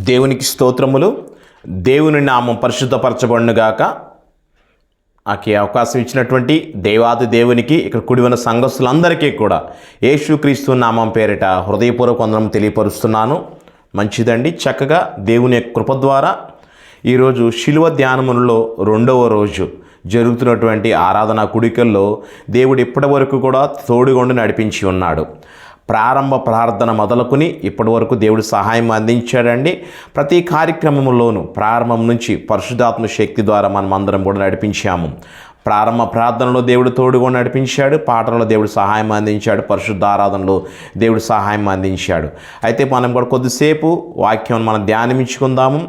దేవునికి స్తోత్రములు. దేవుని నామం పరిశుద్ధపరచబడునుగాక. ఆకి అవకాశం ఇచ్చినటువంటి దేవాది దేవునికి, ఇక్కడ కూడిన సంఘస్థులందరికీ కూడా యేసుక్రీస్తు నామం పేరిట హృదయపూర్వక వందనం తెలియపరుస్తున్నాను. మంచిదండి. చక్కగా దేవుని యొక్క కృప ద్వారా ఈరోజు శిలువ ధ్యానములలో 2వ రోజు జరుగుతున్నటువంటి ఆరాధనా కూడికల్లో దేవుడు ఇప్పటి వరకు కూడా తోడుగొండి నడిపించి ఉన్నాడు. ప్రారంభ ప్రార్థన మొదలుకొని ఇప్పటి వరకు దేవుడు సహాయం అందించాడండి. ప్రతి కార్యక్రమంలోనూ ప్రారంభం నుంచి పరిశుద్ధాత్మ శక్తి ద్వారా మనం అందరం కూడా నడిపించాము. ప్రారంభ ప్రార్థనలో దేవుడు తోడుగా నడిపించాడు, పాటలలో దేవుడు సహాయం అందించాడు, పరిశుద్ధ ఆరాధనలో దేవుడు సహాయం అందించాడు. అయితే మనం కూడా కొద్దిసేపు వాక్యం మనం ధ్యానించుకుందాము.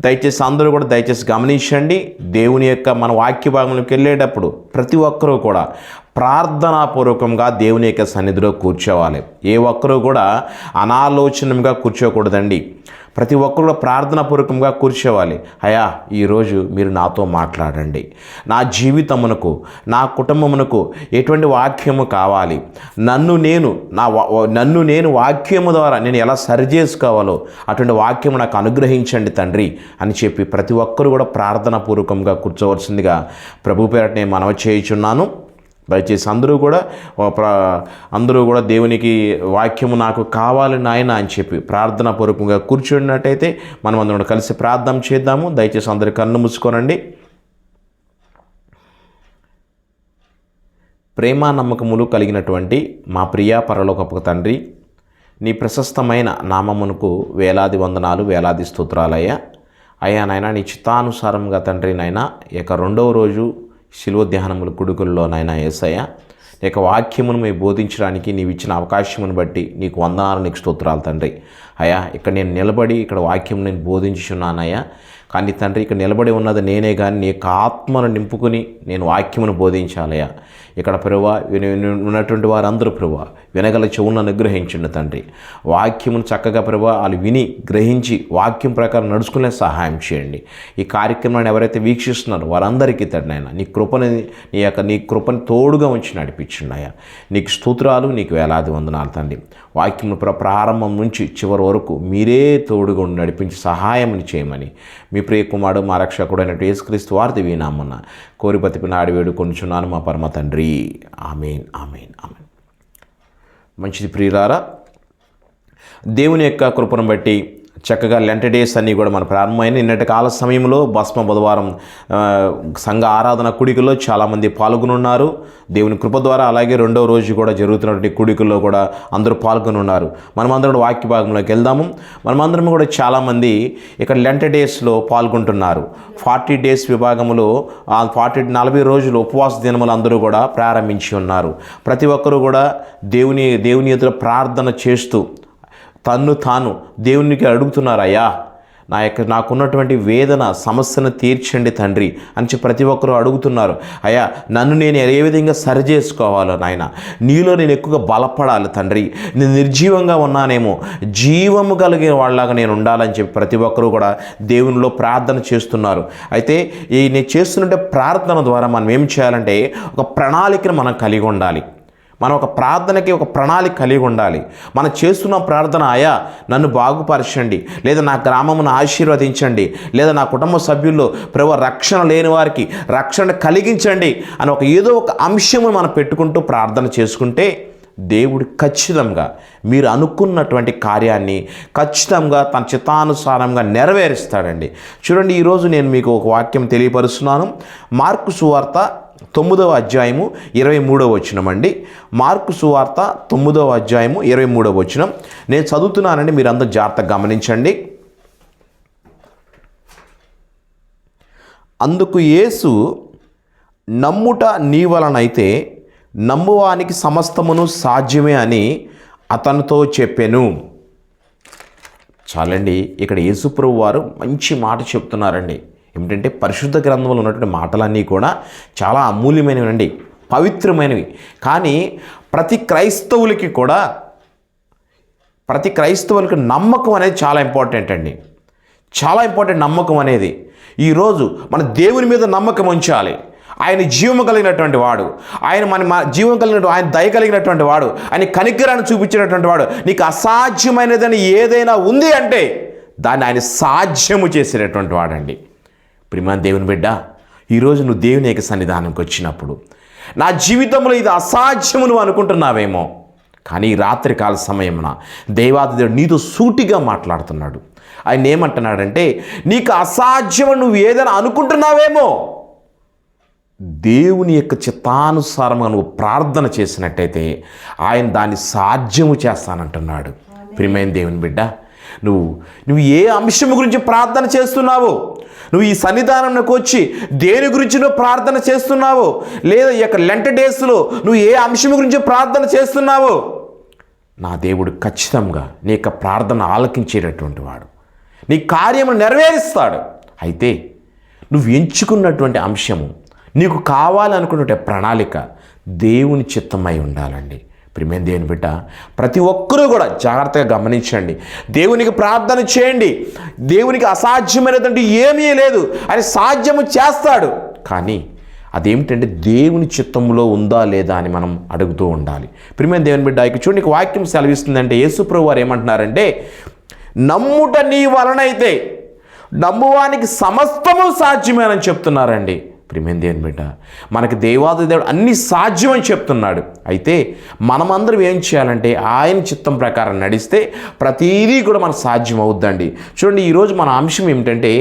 దయచేసి అందరూ కూడా గమనించండి. దేవుని యొక్క మన వాక్య భాగంలోకి వెళ్ళేటప్పుడు ప్రతి ఒక్కరూ కూడా ప్రార్థనాపూర్వకంగా దేవుని యొక్క సన్నిధిలో కూర్చోవాలి. ఏ ఒక్కరూ కూడా అనాలోచనంగా కూర్చోకూడదండి. ప్రతి ఒక్కరు కూడా ప్రార్థనాపూర్వకంగా కూర్చోవాలి. అయ్యా, ఈరోజు మీరు నాతో మాట్లాడండి. నా జీవితమునకు, నా కుటుంబమునకు ఎటువంటి వాక్యము కావాలి, నన్ను నేను వాక్యము ద్వారా నేను ఎలా సరి చేసుకోవాలో అటువంటి వాక్యము నాకు అనుగ్రహించండి తండ్రి అని చెప్పి ప్రతి ఒక్కరు కూడా ప్రార్థనాపూర్వకంగా కూర్చోవలసిందిగా ప్రభు పేరట నేను మనవి చేయుచున్నాను. దయచేసి అందరూ కూడా దేవునికి వాక్యము నాకు కావాలి నాయన అని చెప్పి ప్రార్థనాపూర్వకంగా కూర్చున్నట్టయితే మనం అందరం కలిసి ప్రార్థన చేద్దాము. దయచేసి అందరూ కన్ను మూసుకోనండి. ప్రేమ నమ్మకములు కలిగినటువంటి మా ప్రియా పరలోకపు తండ్రి, నీ ప్రశస్తమైన నామమునకు వేలాది వందనాలు, వేలాది స్తోత్రాలయ్యా. అయ్యా నాయన, నీ చిత్తానుసారంగా తండ్రి నాయన ఈ యొక్క 2వ రోజు శిలువ ధ్యానముల కుడుకుల్లో నాయన యేసయ్య, నీ యొక్క వాక్యమును మేము బోధించడానికి నీవు ఇచ్చిన అవకాశమును బట్టి నీకు వందనాలు, నీకు స్తోత్రాలు తండ్రి. అయ్యా, ఇక్కడ నేను నిలబడి ఇక్కడ వాక్యం నేను బోధించుచున్నానయ్యా. కానీ తండ్రి, ఇక్కడ నిలబడి ఉన్నది నేనే, కానీ నీ యొక్క ఆత్మను నింపుకుని నేను వాక్యమును బోధించాలయ్యా. ఇక్కడ ప్రభువా ఉన్నటువంటి వారందరూ ప్రభువా వినగల చెవులను అనుగ్రహించండి తండ్రి. వాక్యమును చక్కగా ప్రభువా వాళ్ళు విని గ్రహించి వాక్యం ప్రకారం నడుచుకునే సహాయం చేయండి. ఈ కార్యక్రమాన్ని ఎవరైతే వీక్షిస్తున్నారో వారందరికీ తండ్రి అయినా నీ కృపని తోడుగా ఉంచి నడిపించున్నాయా. నీకు స్తోత్రాలు, నీకు వేలాది వందనాలు తండ్రి. వాక్యము ప్రారంభం నుంచి చివరి వరకు మీరే తోడుగా నడిపించి సహాయం చేయమని మీ ప్రియ కుమారుడు మా రక్షకుడు అయినట్టు యేసుక్రీస్తు వారి దివ్యనామమున కోరి బతికినాడి వేడుకొనుచున్నాను మా పరమ తండ్రి. ఆమేన్, ఆమేన్, ఆమేన్. మంచిది ప్రియులారా, దేవుని యొక్క కృపను బట్టి చక్కగా లెంట్ డేస్ అన్నీ కూడా మన ప్రారంభమైన నిన్నటి కాల సమయంలో భస్మ బుధవారం సంఘ ఆరాధన కూడికల్లో చాలామంది పాల్గొనున్నారు దేవుని కృప ద్వారా. అలాగే 2వ రోజు కూడా జరుగుతున్నటువంటి కూడికల్లో కూడా అందరూ పాల్గొనున్నారు. మనమందరం వాక్య భాగంలోకి వెళ్దాము. మనమందరం కూడా చాలామంది ఇక్కడ లెంట్ డేస్లో పాల్గొంటున్నారు. 40 డేస్ విభాగంలో 40 రోజులు ఉపవాస దినములు అందరూ కూడా ప్రారంభించి ఉన్నారు. ప్రతి ఒక్కరూ కూడా దేవుని ఎదుట ప్రార్థన చేస్తూ తన్ను తాను దేవునికి అడుగుతున్నారు. అయ్యా, నాకున్నటువంటి వేదన సమస్యను తీర్చండి తండ్రి అని చెప్పి ప్రతి ఒక్కరూ అడుగుతున్నారు. అయ్యా, నన్ను నేను ఏ విధంగా సరి చేసుకోవాలో నాయన, నీలో నేను ఎక్కువగా బలపడాలి తండ్రి. నేను నిర్జీవంగా ఉన్నానేమో, జీవము కలిగిన వాళ్ళలాగా నేను ఉండాలని చెప్పి ప్రతి ఒక్కరూ కూడా దేవునిలో ప్రార్థన చేస్తున్నారు. అయితే నేను చేస్తున్నట్టే ప్రార్థన ద్వారా మనం ఏం చేయాలంటే ఒక ప్రణాళికను మనం కలిగి ఉండాలి. మనం ఒక ప్రార్థనకి ఒక ప్రణాళిక కలిగి ఉండాలి. మనం చేస్తున్న ప్రార్థన, అయ్యా నన్ను బాగుపరచండి, లేదా నా గ్రామమును ఆశీర్వదించండి, లేదా నా కుటుంబ సభ్యుల్లో ప్రభు రక్షణ లేని వారికి రక్షణ కలిగించండి అని ఏదో ఒక అంశము మనం పెట్టుకుంటూ ప్రార్థన చేసుకుంటే దేవుడు ఖచ్చితంగా మీరు అనుకున్నటువంటి కార్యాన్ని ఖచ్చితంగా తన చిత్తానుసారంగా నెరవేరుస్తాడండి. చూడండి, ఈరోజు నేను మీకు ఒక వాక్యం తెలియపరుస్తున్నాను. మార్కు సువార్త 9వ అధ్యాయము 23వ వచనం అండి. మార్కు సువార్త 9వ అధ్యాయము 23వ వచనం నేను చదువుతున్నానండి, మీరు అందరూ జాగ్రత్తగా గమనించండి. అందుకు యేసు, నమ్ముట నీ వలనైతే నమ్మువానికి సమస్తమును సాధ్యమే అని అతనితో చెప్పెను. చాలండి, ఇక్కడ యేసుప్రభు వారు మంచి మాట చెప్తున్నారండి. ఏమిటంటే పరిశుద్ధ గ్రంథంలో ఉన్నటువంటి మాటలన్నీ కూడా చాలా అమూల్యమైనవి, పవిత్రమైనవి. కానీ ప్రతి క్రైస్తవులకి నమ్మకం అనేది చాలా ఇంపార్టెంట్ అండి. చాలా ఇంపార్టెంట్ నమ్మకం అనేది. ఈరోజు మన దేవుని మీద నమ్మకం ఉంచాలి. ఆయన జీవము కలిగినటువంటి వాడు, మన జీవం కలిగినటువంటి, ఆయన దయ కలిగినటువంటి వాడు, ఆయన కనికరాన్ని చూపించినటువంటి వాడు. నీకు అసాధ్యమైనదని ఏదైనా ఉంది అంటే దాన్ని ఆయన సాధ్యము చేసేటటువంటి వాడండి. ప్రియమైన దేవుని బిడ్డ, ఈరోజు నువ్వు దేవుని యొక్క సన్నిధానంకి వచ్చినప్పుడు నా జీవితంలో ఇది అసాధ్యము నువ్వు అనుకుంటున్నావేమో, కానీ ఈ రాత్రికాల సమయమున దేవాది దేవుడు నీతో సూటిగా మాట్లాడుతున్నాడు. ఆయన ఏమంటున్నాడంటే, నీకు అసాధ్యము నువ్వు ఏదైనా అనుకుంటున్నావేమో, దేవుని యొక్క చిత్తానుసారంగా నువ్వు ప్రార్థన చేసినట్టయితే ఆయన దాన్ని సాధ్యము చేస్తానంటున్నాడు. ప్రియమైన దేవుని బిడ్డ, నువ్వు ఏ అంశం గురించి ప్రార్థన చేస్తున్నావో, నువ్వు ఈ సన్నిధానంలోకి వచ్చి దేని గురించి నువ్వు ప్రార్థన చేస్తున్నావో, లేదా ఈ యొక్క లెంట్ డేస్లో నువ్వు ఏ అంశం గురించి ప్రార్థన చేస్తున్నావో, నా దేవుడు ఖచ్చితంగా నీ యొక్క ప్రార్థన ఆలకించేటటువంటి వాడు, నీ కార్యము నెరవేరుస్తాడు. అయితే నువ్వు ఎంచుకున్నటువంటి అంశము, నీకు కావాలనుకున్న ప్రణాళిక దేవుని చిత్తమై ఉండాలండి. ప్రియమైన దేవుని బిడ్డ, ప్రతి ఒక్కరూ కూడా జాగ్రత్తగా గమనించండి. దేవునికి ప్రార్థన చేయండి. దేవునికి అసాధ్యమైనటువంటి ఏమీ లేదు, అని సాధ్యము చేస్తాడు. కానీ అదేమిటంటే దేవుని చిత్తంలో ఉందా లేదా అని మనం అడుగుతూ ఉండాలి. ప్రియమైన దేవుని బిడ్డ, ఇక చూడండి, వాక్యం సెలవిస్తుందంటే యేసుప్రభు వారు ఏమంటున్నారంటే, నమ్ముట నీ వలనైతే నమ్మువానికి సమస్తము సాధ్యమేనని చెప్తున్నారండి. ప్రియమైన దేవుని బిడ్డ, మనకి దేవాది దేవుడు అన్ని సాధ్యమని చెప్తున్నాడు. అయితే మనమందరం ఏం చేయాలంటే ఆయన చిత్తం ప్రకారం నడిస్తే ప్రతీదీ కూడా మనకు సాధ్యం అవుద్దండి. చూడండి, ఈరోజు మన అంశం ఏమిటంటే,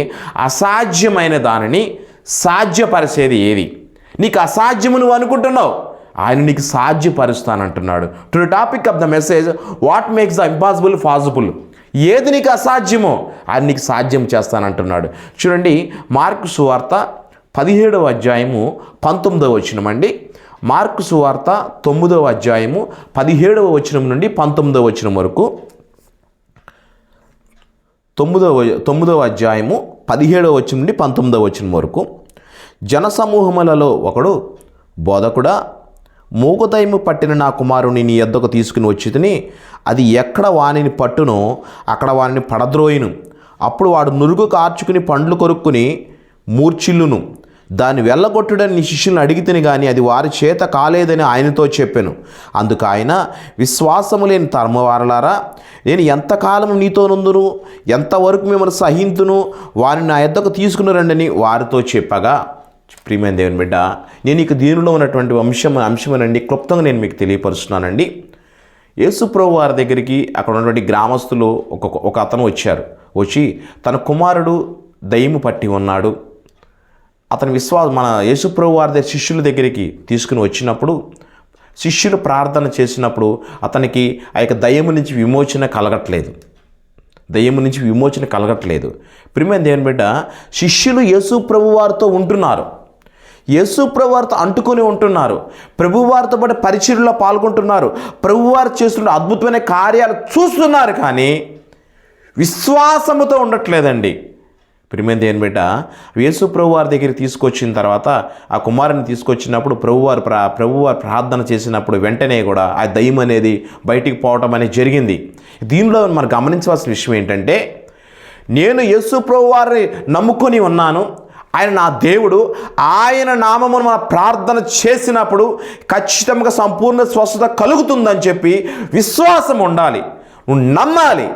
అసాధ్యమైన దానిని సాధ్యపరిచేది ఏది? నీకు అసాధ్యము నువ్వు అనుకుంటున్నావు, ఆయన నీకు సాధ్యపరుస్తానంటున్నాడు. To the topic of the message, what makes the impossible possible? ఏది నీకు అసాధ్యమో ఆయన నీకు సాధ్యం చేస్తానంటున్నాడు. చూడండి, మార్కు సువార్త 17వ అధ్యాయము 19వ వచనం అండి. మార్కు సువార్త 9వ అధ్యాయము 17వ వచనం నుండి 19వ వచనం వరకు. 9వ అధ్యాయము 17వ వచనం నుండి 19వ వచనం వరకు. జనసమూహములలో ఒకడు, బోధకుడా, మూగదయ్యము పట్టిన నా కుమారుని నీ యొద్దకు తీసుకుని వచ్చితిని, అది ఎక్కడ వానిని పట్టునో అక్కడ వానిని పడద్రోయును. అప్పుడు వాడు నురుగు కార్చుకుని పండ్లు కొరుక్కుని మూర్ఛిల్లును. దాన్ని వెళ్ళగొట్టుడని నీ శిష్యులను అడిగితేనే కానీ అది వారి చేత కాలేదని ఆయనతో చెప్పాను. అందుకు ఆయన, విశ్వాసము లేని తరమవారలారా, నేను ఎంతకాలం నీతో నుందును, ఎంతవరకు మిమ్మల్ని సహింతును, వారిని నా యొద్దకు తీసుకుని రండని వారితో చెప్పగా. ప్రియమైన దేవుని బిడ్డ, నేను ఇక దీనిలో ఉన్నటువంటి అంశమనండి క్లుప్తంగా నేను మీకు తెలియపరుస్తున్నానండి. యేసుప్రభు వారి దగ్గరికి అక్కడ ఉన్నటువంటి గ్రామస్తులు ఒక అతను వచ్చి తన కుమారుడు దయ్యము పట్టి ఉన్నాడు, అతని మన యేసుప్రభు వారి దగ్గర శిష్యుల దగ్గరికి తీసుకుని వచ్చినప్పుడు, శిష్యులు ప్రార్థన చేసినప్పుడు అతనికి ఆ యొక్క దయ్యము నుంచి విమోచన కలగట్లేదు. ప్రియమైన దేవుని బిడ్డ, శిష్యులు యేసుప్రభు వారితో ఉంటున్నారు, యేసుప్రభు వారితో అంటుకొని ఉంటున్నారు, ప్రభువారితో పాటు పరిచర్యలో పాల్గొంటున్నారు, ప్రభువారు చేస్తున్న అద్భుతమైన కార్యాలు చూస్తున్నారు, కానీ విశ్వాసముతో ఉండట్లేదండి. ప్రియమైన దేవుని బిడ్డ, యేసుప్రభు వారి దగ్గరికి తీసుకొచ్చిన తర్వాత ఆ కుమారుని తీసుకొచ్చినప్పుడు ప్రభువారు ప్రార్థన చేసినప్పుడు వెంటనే కూడా ఆ దయ్యం అనేది బయటికి పోవటం అనేది జరిగింది. దీనిలో మనం గమనించవలసిన విషయం ఏంటంటే, నేను యేసుప్రభు వారిని నమ్ముకొని ఉన్నాను, ఆయన నా దేవుడు, ఆయన నామమును మన ప్రార్థన చేసినప్పుడు ఖచ్చితంగా సంపూర్ణ స్వస్థత కలుగుతుందని చెప్పి విశ్వాసం ఉండాలి. నువ్వు నమ్మాలి.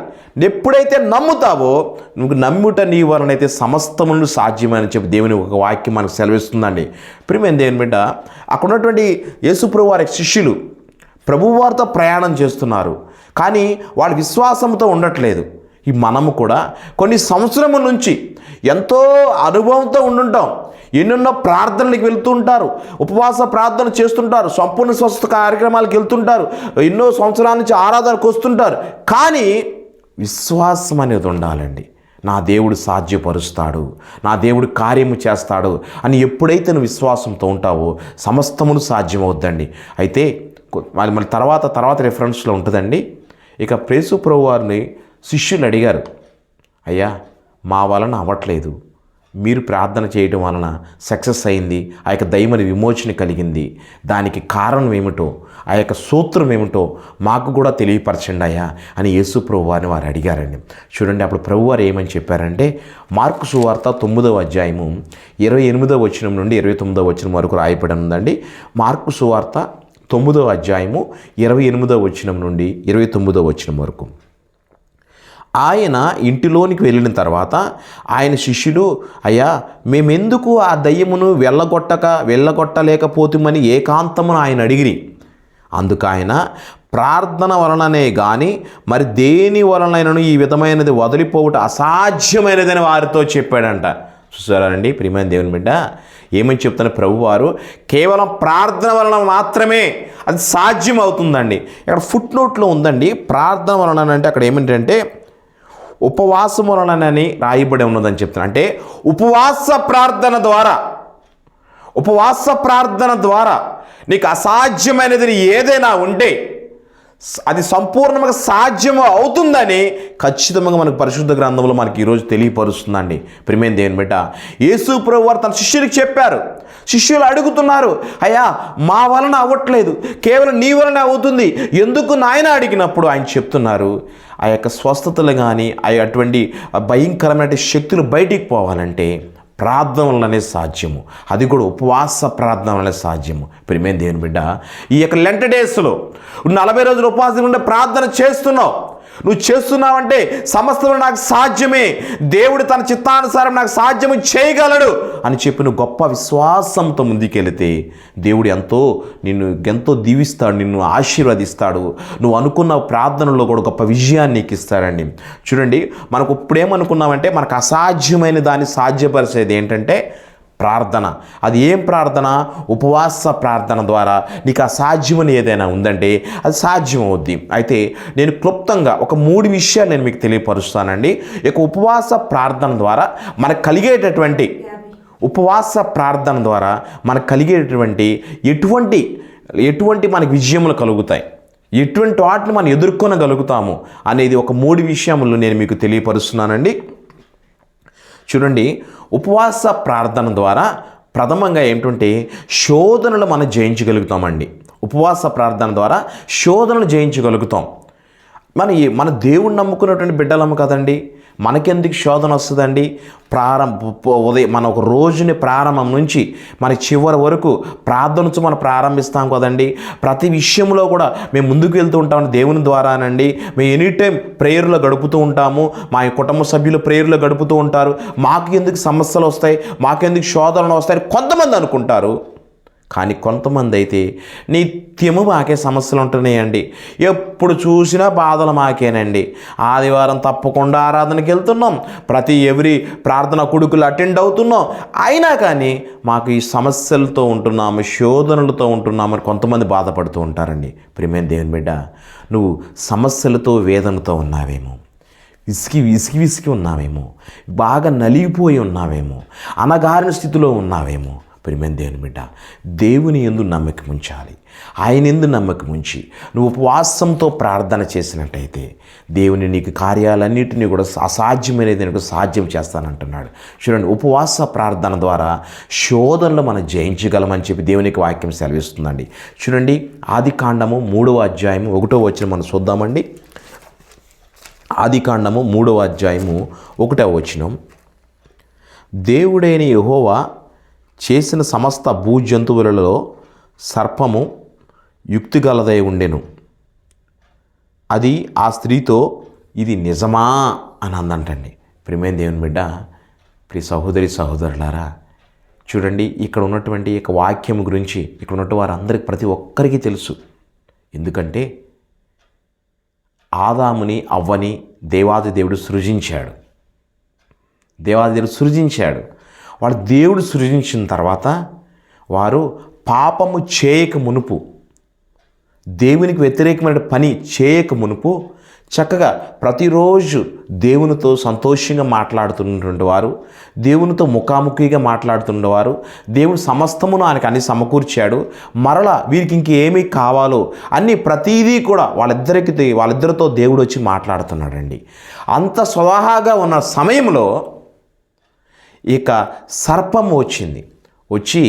ఎప్పుడైతే నమ్ముతావో, నువ్వు నమ్ముట నీ వలనైతే సమస్తమును సాధ్యమని చెప్పి దేవుని ఒక వాక్యం మనకు సెలవిస్తుందండి. ప్రియమైన దేవుని బిడ్డ, అక్కడ ఉన్నటువంటి యేసుప్రభు వారి శిష్యులు ప్రభువారితో ప్రయాణం చేస్తున్నారు, కానీ వాళ్ళు విశ్వాసంతో ఉండట్లేదు. ఈ మనము కూడా కొన్ని సంవత్సరముల నుంచి ఎంతో అనుభవంతో ఉండుంటాం, ఎన్నెన్నో ప్రార్థనలకు వెళ్తూ ఉంటారు, ఉపవాస ప్రార్థన చేస్తుంటారు, సంపూర్ణ స్వస్థ కార్యక్రమాలకు వెళ్తుంటారు, ఎన్నో సంవత్సరాల నుంచి ఆరాధనకు వస్తుంటారు, కానీ విశ్వాసం అనేది ఉండాలండి. నా దేవుడు సాధ్యపరుస్తాడు, నా దేవుడు కార్యము చేస్తాడు అని ఎప్పుడైతే నువ్వు విశ్వాసంతో ఉంటావో సమస్తమును సాధ్యమవుద్దండి. అయితే మన తర్వాత రెఫరెన్స్లో ఉంటుందండి. ఇక యేసు ప్రభువు వారిని శిష్యులు అడిగారు, అయ్యా మా వలన అవ్వట్లేదు, మీరు ప్రార్థన చేయడం వలన సక్సెస్ అయింది, ఆ యొక్క దైవని విమోచన కలిగింది, దానికి కారణం ఏమిటో, ఆ యొక్క సూత్రం ఏమిటో మాకు కూడా తెలియపరచండి అయ్యా అని యేసు ప్రభు వారిని వారు అడిగారండి. చూడండి, అప్పుడు ప్రభువారు ఏమని చెప్పారంటే, మార్కు సువార్త 9వ అధ్యాయము 28వ వచనం నుండి 29వ వచనం వరకు రాయబడి ఉందండి. మార్కు సువార్త 9వ అధ్యాయము 28వ వచనం నుండి 29వ వచనం వరకు. ఆయన ఇంటిలోనికి వెళ్ళిన తర్వాత ఆయన శిష్యులు, అయ్యా మేమెందుకు ఆ దయ్యమును వెళ్ళగొట్టలేకపోతామని ఏకాంతమును ఆయన అడిగిరి. అందుకు ఆయన, ప్రార్థన వలననే కానీ మరి దేని వలనైనను ఈ విధమైనది వదిలిపోవుట అసాధ్యమైనదని వారితో చెప్పాడంట. చూసారండి ప్రియమైన దేవుని బిడ్డ, ఏమని చెప్తున్న ప్రభువారు, కేవలం ప్రార్థన వలన మాత్రమే అది సాధ్యం అవుతుందండి. ఇక్కడ ఫుట్ నోట్లో ఉందండి, ప్రార్థన వలన అంటే అక్కడ ఏమిటంటే ఉపవాసం వలనని రాయబడి ఉన్నదని చెప్తున్నా. అంటే ఉపవాస ప్రార్థన ద్వారా నీకు అసాధ్యమైనది ఏదైనా ఉంటే అది సంపూర్ణంగా సాధ్యం అవుతుందని ఖచ్చితంగా మనకు పరిశుద్ధ గ్రంథంలో మనకి ఈరోజు తెలియపరుస్తుందండి. ప్రియమైన దేవుని బిడ్డ, యేసు ప్రభువు వారు తన శిష్యులకు చెప్పారు. శిష్యులు అడుగుతున్నారు, అయ్యా మా వలన అవ్వట్లేదు, కేవలం నీ వలన అవుతుంది, ఎందుకు నాయన అడిగినప్పుడు ఆయన చెప్తున్నారు, ఆ యొక్క స్వస్థతలు కానీ అటువంటి భయంకరమైన శక్తులు బయటికి పోవాలంటే ప్రార్థన వలననే సాధ్యము. అది కూడా ఉపవాస ప్రార్థన వలన సాధ్యము. ప్రియమైన దేవుని బిడ్డ, ఈ యొక్క లెంట్ డేస్లో 40 రోజులు ఉపవాసం ఉండే ప్రార్థన నువ్వు చేస్తున్నావంటే సమస్తము నాకు సాధ్యమే, దేవుడు తన చిత్తానుసారం నాకు సాధ్యము చేయగలడు అని చెప్పి నువ్వు గొప్ప విశ్వాసంతో ముందుకెళితే దేవుడు ఎంతో దీవిస్తాడు, నిన్ను ఆశీర్వదిస్తాడు. నువ్వు అనుకున్న ప్రార్థనలో కూడా గొప్ప విజయాన్ని నీకు ఇస్తాడండి. చూడండి, మనకు ఇప్పుడేమనుకున్నామంటే మనకు అసాధ్యమైన దాన్ని సాధ్యపరిచేది ఏంటంటే ప్రార్థన. అది ఏం ప్రార్థన? ఉపవాస ప్రార్థన ద్వారా నీకు అసాధ్యమని ఏదైనా ఉందంటే అది సాధ్యం అవుద్ది. అయితే నేను క్లుప్తంగా ఒక 3 విషయాలు నేను మీకు తెలియపరుస్తానండి. ఇక ఉపవాస ప్రార్థన ద్వారా మనకు కలిగేటటువంటి ఎటువంటి మనకు విజయములు కలుగుతాయి, ఎటువంటి వాటిని మనం ఎదుర్కొనగలుగుతాము అనేది ఒక 3 విషయములు నేను మీకు తెలియపరుస్తున్నానండి. చూడండి, ఉపవాస ప్రార్థన ద్వారా ప్రథమంగా ఏంటంటే శోధనలు మనం జయించగలుగుతామండి. ఉపవాస ప్రార్థన ద్వారా శోధనలు జయించగలుగుతాం. మన దేవుణ్ణి నమ్ముకున్నటువంటి బిడ్డలము కదండి, మనకెందుకు శోధన వస్తుందండి? ఉదయం మన ఒక రోజుని ప్రారంభం నుంచి మన చివరి వరకు ప్రార్థనతో మనం ప్రారంభిస్తాం కదండి. ప్రతి విషయంలో కూడా మేము ముందుకు వెళ్తూ ఉంటాము దేవుని ద్వారానండి. మేము ఎనీ టైం ప్రేయర్లో గడుపుతూ ఉంటాము, మా కుటుంబ సభ్యులు ప్రేయర్లో గడుపుతూ ఉంటారు. మాకు ఎందుకు సమస్యలు వస్తాయి, మాకెందుకు శోధనలు వస్తాయి కొంతమంది అనుకుంటారు. కానీ కొంతమంది అయితే నిత్యము మాకే సమస్యలు ఉంటున్నాయండి, ఎప్పుడు చూసినా బాధలు మాకేనండి, ఆదివారం తప్పకుండా ఆరాధనకి వెళ్తున్నాం, ఎవ్రీ ప్రార్థన కొడుకులు అటెండ్ అవుతున్నాం, అయినా కానీ మాకు ఈ సమస్యలతో ఉంటున్నాము, శోధనలతో ఉంటున్నామని కొంతమంది బాధపడుతూ ఉంటారండి. ప్రియమైన దేవుని బిడ్డ, నువ్వు సమస్యలతో వేదనతో ఉన్నావేమో, విసిగి ఉన్నావేమో, బాగా నలిగిపోయి ఉన్నావేమో, అనగారిన స్థితిలో ఉన్నావేమో. ప్రియమైన దేవుని బిడ్డ, దేవుని యందు నమ్మకం ఉంచాలి. ఆయన యందు నమ్మకం ఉంచి నువ్వు ఉపవాసంతో ప్రార్థన చేసినట్టయితే దేవుని నీకు కార్యాలన్నింటినీ కూడా అసాధ్యమైనది నీకు సాధ్యం చేస్తానంటున్నాడు. చూడండి, ఉపవాస ప్రార్థన ద్వారా శోధనలు మనం జయించగలమని చెప్పి దేవునికి వాక్యం సెలవిస్తుందండి. చూడండి, ఆదికాండము 3వ అధ్యాయము 1వ వచనం మనం చూద్దామండి. ఆదికాండము 3వ అధ్యాయము 1వ వచనం, దేవుడైన యెహోవా చేసిన సమస్త భూజంతువులలో సర్పము యుక్తిగలదై ఉండెను. అది ఆ స్త్రీతో, ఇది నిజమా అని అందంటండి. ప్రియమైన దేవుని బిడ్డ, ప్రియ సహోదరులారా, చూడండి, ఇక్కడ ఉన్నటువంటి వాక్యం గురించి ఇక్కడ ఉన్నటువంటి వారందరికీ ప్రతి ఒక్కరికి తెలుసు. ఎందుకంటే ఆదాముని అవ్వని దేవాది దేవుడు సృజించాడు. వాడు దేవుడు సృజించిన తర్వాత వారు పాపము చేయక మునుపు, దేవునికి వ్యతిరేకమైన పని చేయక మునుపు చక్కగా ప్రతిరోజు దేవునితో సంతోషంగా మాట్లాడుతున్నటువంటి వారు, దేవునితో ముఖాముఖిగా మాట్లాడుతున్నవారు, దేవుడు సమస్తమును ఆయనకు అన్ని సమకూర్చాడు. మరలా వీరికి ఇంకేమీ కావాలో అన్నీ ప్రతీదీ కూడా వాళ్ళిద్దరితో దేవుడు వచ్చి మాట్లాడుతున్నాడండి. అంత స్వతహాగా ఉన్న సమయంలో ఇక సర్పం వచ్చి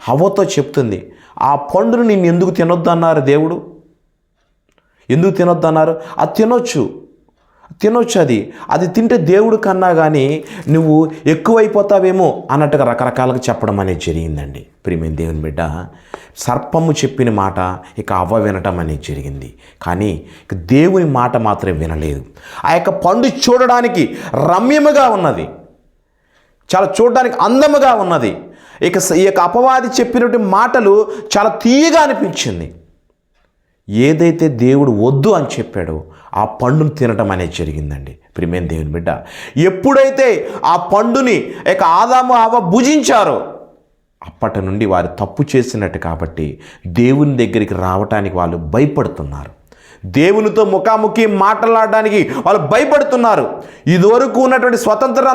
హవ్వతో చెప్తుంది, ఆ పండును నిన్ను ఎందుకు తినొద్దన్నారు దేవుడు? ఎందుకు తినొద్దన్నారు? అది తినొచ్చు. అది తింటే దేవుడు కన్నా కానీ నువ్వు ఎక్కువైపోతావేమో అన్నట్టుగా రకరకాలుగా చెప్పడం అనేది జరిగిందండి. ప్రియమైన దేవుని బిడ్డ, సర్పము చెప్పిన మాట ఇక అవ్వ వినటం అనేది జరిగింది. కానీ ఇక దేవుని మాట మాత్రం వినలేదు. ఆ యొక్క పండు చూడడానికి రమ్యముగా ఉన్నది, చాలా చూడడానికి అందముగా ఉన్నది. ఈ యొక్క అపవాది చెప్పినటువంటి మాటలు చాలా తీయగా అనిపించింది. ఏదైతే దేవుడు వద్దు అని చెప్పాడో ఆ పండును తినటం అనేది జరిగిందండి. ప్రియమైన దేవుని బిడ్డ, ఎప్పుడైతే ఆ పండుని ఇక ఆదాము అవ్వ భుజించారో అప్పటి నుండి వారు తప్పు చేసినట్టు కాబట్టి దేవుని దగ్గరికి రావటానికి వాళ్ళు భయపడుతున్నారు. దేవునితో ముఖాముఖి మాట్లాడడానికి వాళ్ళు భయపడుతున్నారు. ఇదివరకు ఉన్నటువంటి స్వతంత్రం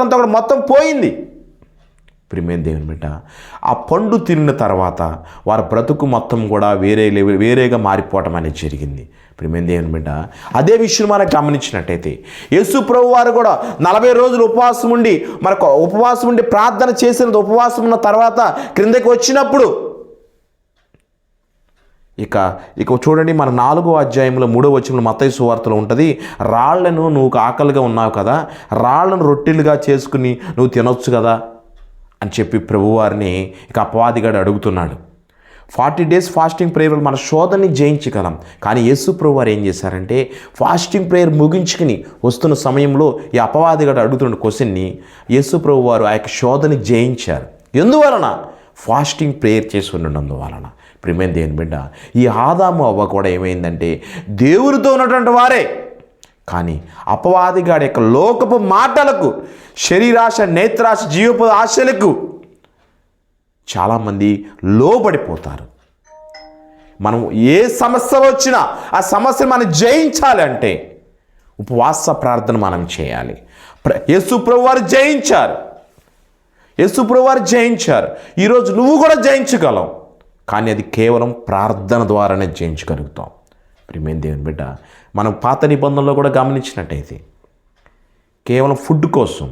అంతా కూడా మొత్తం పోయింది. ప్రియమైన దేవుని బిడ్డ, ఆ పండు తిన్న తర్వాత వారి బ్రతుకు మొత్తం కూడా వేరేగా మారిపోవటం అనేది జరిగింది. ప్రియమైన దేవుని బిడ్డ, అదే విషయం మనం గమనించినట్టయితే యేసు ప్రభు వారు కూడా 40 రోజులు ఉపవాసం ఉండి ప్రార్థన చేసినది, ఉపవాసం ఉన్న తర్వాత క్రిందకి వచ్చినప్పుడు ఇక చూడండి, మన 4వ అధ్యాయంలో 3వ వచనంలో మత్తయి సువార్తలో ఉంటుంది, రాళ్లను నువ్వు ఆకలిగా ఉన్నావు కదా, రాళ్లను రొట్టెలుగా చేసుకుని నువ్వు తినొచ్చు కదా అని చెప్పి ప్రభువారిని ఇక అపవాదిగాడు అడుగుతున్నాడు. 40 days ఫాస్టింగ్ ప్రేయర్ మన శోధనని జయించగలం. కానీ యేసు ప్రభు వారు ఏం చేశారంటే ఫాస్టింగ్ ప్రేయర్ ముగించుకుని వస్తున్న సమయంలో ఈ అపవాదిగాడు అడుగుతున్న క్వశ్చన్ని యేసు ప్రభు వారు ఆ యొక్క శోధనని జయించారు. ఎందువలన? ఫాస్టింగ్ ప్రేయర్ చేసి ఉన్నందువలన. ప్రియమైన దేవుని బిడ్డ, ఈ ఆదాము అవ్వ కూడా ఏమైందంటే దేవునితో ఉన్నటువంటి వారే, కానీ అపవాదిగాడి యొక్క లోకపు మాటలకు, శరీరాశ, నేత్రాశ, జీవపు ఆశలకు చాలామంది లోబడిపోతారు. మనం ఏ సమస్య వచ్చినా ఆ సమస్యను మనం జయించాలంటే ఉపవాస ప్రార్థన మనం చేయాలి. యేసు ప్రభు వారు జయించారు. ఈరోజు నువ్వు కూడా జయించగలవు. కానీ అది కేవలం ప్రార్థన ద్వారానే జయించగలుగుతాం. ప్రియమైన దేవుని బిడ్డ, మనం పాత నిబంధనలో కూడా గమనించినట్టయితే కేవలం ఫుడ్ కోసం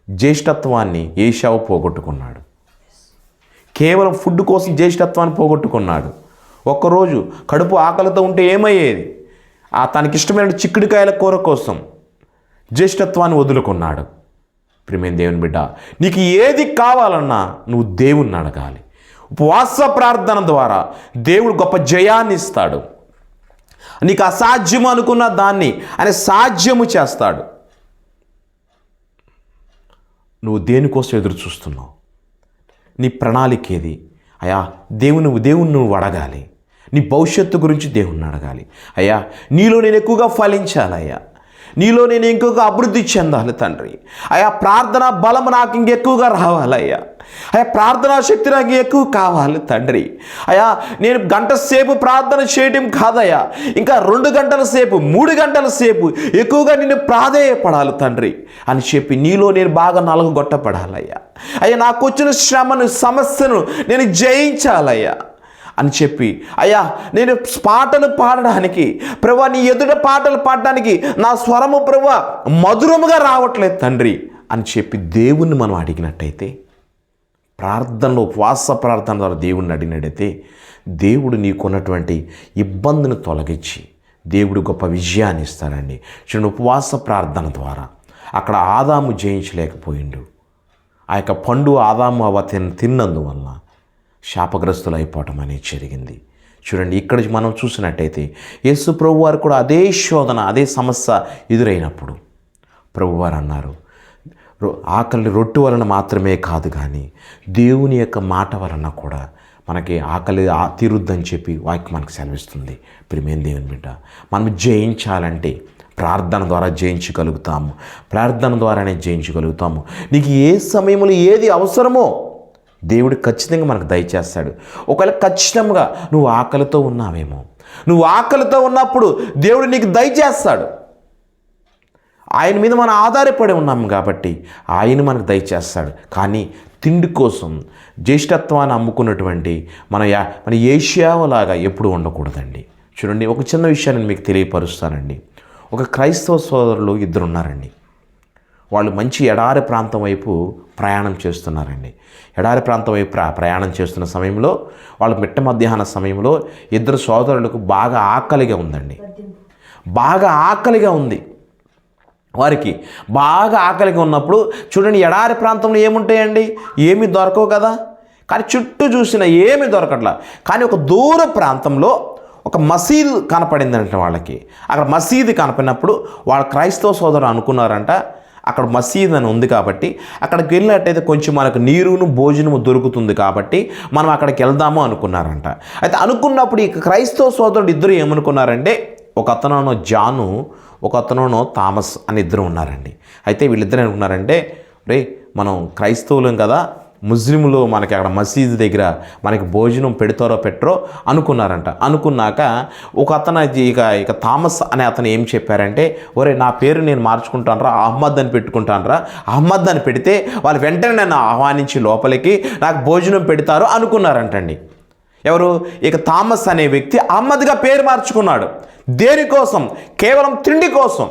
జ్యేష్ఠత్వాన్ని ఏశావు పోగొట్టుకున్నాడు. కేవలం ఫుడ్ కోసం జ్యేష్ఠత్వాన్ని పోగొట్టుకున్నాడు. ఒక్కరోజు కడుపు ఆకలితో ఉంటే ఏమయ్యేది? తనకిష్టమైన చిక్కుడుకాయల కూర కోసం జ్యేష్ఠత్వాన్ని వదులుకున్నాడు. ప్రియమైన దేవుని బిడ్డ, నీకు ఏది కావాలన్నా నువ్వు దేవుణ్ణి అడగాలి. ఉపవాస ప్రార్థన ద్వారా దేవుడు గొప్ప జయాన్ని ఇస్తాడు. నీకు అసాధ్యం అనుకున్న దాన్ని ఆయన సాధ్యము చేస్తాడు. నువ్వు దేనికోసం ఎదురు చూస్తున్నావు? నీ ప్రణాళిక ఏది? అయ్యా, దేవుని నువ్వు అడగాలి. నీ భవిష్యత్తు గురించి దేవుణ్ణి అడగాలి. అయ్యా, నీలో నేను ఎక్కువగా ఫలించాలయ్యా, నీలో నేను ఇంకొక అభివృద్ధి చెందాలి తండ్రి. అయ్యా, ప్రార్థనా బలం నాకు ఇంకెక్కువగా రావాలయ్యా. అయ్యా, ప్రార్థనా శక్తి నాకు ఎక్కువ కావాలి తండ్రి. అయ్యా, నేను గంట సేపు ప్రార్థన చేయటం కాదయ్యా, ఇంకా 2 గంటల సేపు, 3 గంటల సేపు ఎక్కువగా నిన్ను ప్రాధేయపడాలి తండ్రి అని చెప్పి నీలో నేను బాగా నలగొట్టపడాలయ్యా. అయ్యా, నాకు వచ్చిన శ్రమను, సమస్యను నేను జయించాలయ్యా అని చెప్పి, అయ్యా, నేను పాటలు పాడడానికి ప్రభా, నీ ఎదుట పాటలు పాడడానికి నా స్వరము ప్రభా మధురముగా రావట్లేదు తండ్రి అని చెప్పి దేవుణ్ణి మనం అడిగినట్టయితే, ప్రార్థనలో ఉపవాస ప్రార్థన ద్వారా దేవుణ్ణి అడిగినట్టయితే దేవుడు నీకున్నటువంటి ఇబ్బందిని తొలగించి దేవుడు గొప్ప విజయాన్ని ఇస్తాడండి. చూడండి, ఉపవాస ప్రార్థన ద్వారా అక్కడ ఆదాము జయించలేకపోయిండు. ఆ యొక్క పండు ఆదాము అవ్వ తిన్నందువల్ల శాపగ్రస్తులు అయిపోవటం అనేది జరిగింది. చూడండి, ఇక్కడ మనం చూసినట్టయితే యేసు ప్రభువారు కూడా అదే శోధన, అదే సమస్య ఎదురైనప్పుడు ప్రభువారు అన్నారు, ఆకలి రొట్టె వలన మాత్రమే కాదు కానీ దేవుని యొక్క మాట వలన కూడా మనకి ఆకలి తీరుద్దని చెప్పి వాక్యం మనకు సెలవిస్తుంది. ప్రియమైన దేవుని బిడ్డ, మనం జయించాలంటే ప్రార్థన ద్వారా జయించగలుగుతాము. ప్రార్థన ద్వారానే జయించగలుగుతాము. నీకు ఏ సమయంలో ఏది అవసరమో దేవుడు ఖచ్చితంగా మనకు దయచేస్తాడు. ఒకవేళ ఖచ్చితంగా నువ్వు ఆకలితో ఉన్నావేమో, నువ్వు ఆకలితో ఉన్నప్పుడు దేవుడు నీకు దయచేస్తాడు. ఆయన మీద మనం ఆధారపడి ఉన్నాము కాబట్టి ఆయన మనకు దయచేస్తాడు. కానీ తిండి కోసం జ్యేష్ఠత్వాన్ని అమ్ముకున్నటువంటి మన ఏషియాలాగా ఎప్పుడు ఉండకూడదండి. చూడండి, ఒక చిన్న విషయాన్ని మీకు తెలియపరుస్తానండి. ఒక క్రైస్తవ సోదరులు 2 ఉన్నారండి. వాళ్ళు మంచి ఎడారి ప్రాంతం వైపు ప్రయాణం చేస్తున్నారండి. ఎడారి ప్రాంతం వైపు ప్రయాణం చేస్తున్న సమయంలో వాళ్ళు మిట్ట మధ్యాహ్న సమయంలో 2 సోదరులకు బాగా ఆకలిగా ఉందండి. బాగా ఆకలిగా ఉంది. వారికి బాగా ఆకలిగా ఉన్నప్పుడు చూడండి, ఎడారి ప్రాంతంలో ఏముంటాయండి? ఏమీ దొరకవు కదా. కానీ చుట్టూ చూసినా ఏమీ దొరకట్లా. కానీ ఒక దూర ప్రాంతంలో ఒక మసీదు కనపడిందంట వాళ్ళకి. అక్కడ మసీదు కనపడినప్పుడు వాళ్ళ క్రైస్తవ సోదరులు అనుకున్నారంట, అక్కడ మసీద్ అని ఉంది కాబట్టి అక్కడికి వెళ్ళినట్టయితే కొంచెం మనకు నీరును భోజనము దొరుకుతుంది కాబట్టి మనం అక్కడికి వెళ్దాము అనుకున్నారంట. అయితే అనుకున్నప్పుడు ఈ క్రైస్తవ సోదరుడు ఇద్దరు ఏమనుకున్నారంటే, ఒక అతను జాను, ఒక అతను థామస్ అని ఇద్దరు ఉన్నారండి. అయితే వీళ్ళిద్దరు అనుకున్నారంటే, రే మనం క్రైస్తవులం కదా, ముస్లింలు మనకి అక్కడ మసీదు దగ్గర మనకి భోజనం పెడతారో పెట్టరో అనుకున్నారంట. అనుకున్నాక ఒక అతను ఇక థామస్ అనే అతను ఏం చెప్పారంటే, ఒరే నా పేరు నేను మార్చుకుంటానరా, అహ్మద్ అని పెట్టుకుంటానరా, అహ్మద్ అని పెడితే వాళ్ళు వెంటనే నన్ను ఆహ్వానించి లోపలికి నాకు భోజనం పెడతారు అనుకున్నారంటండి. ఎవరు? ఇక థామస్ అనే వ్యక్తి అహ్మద్గా పేరు మార్చుకున్నాడు. దేనికోసం? కేవలం తిండి కోసం.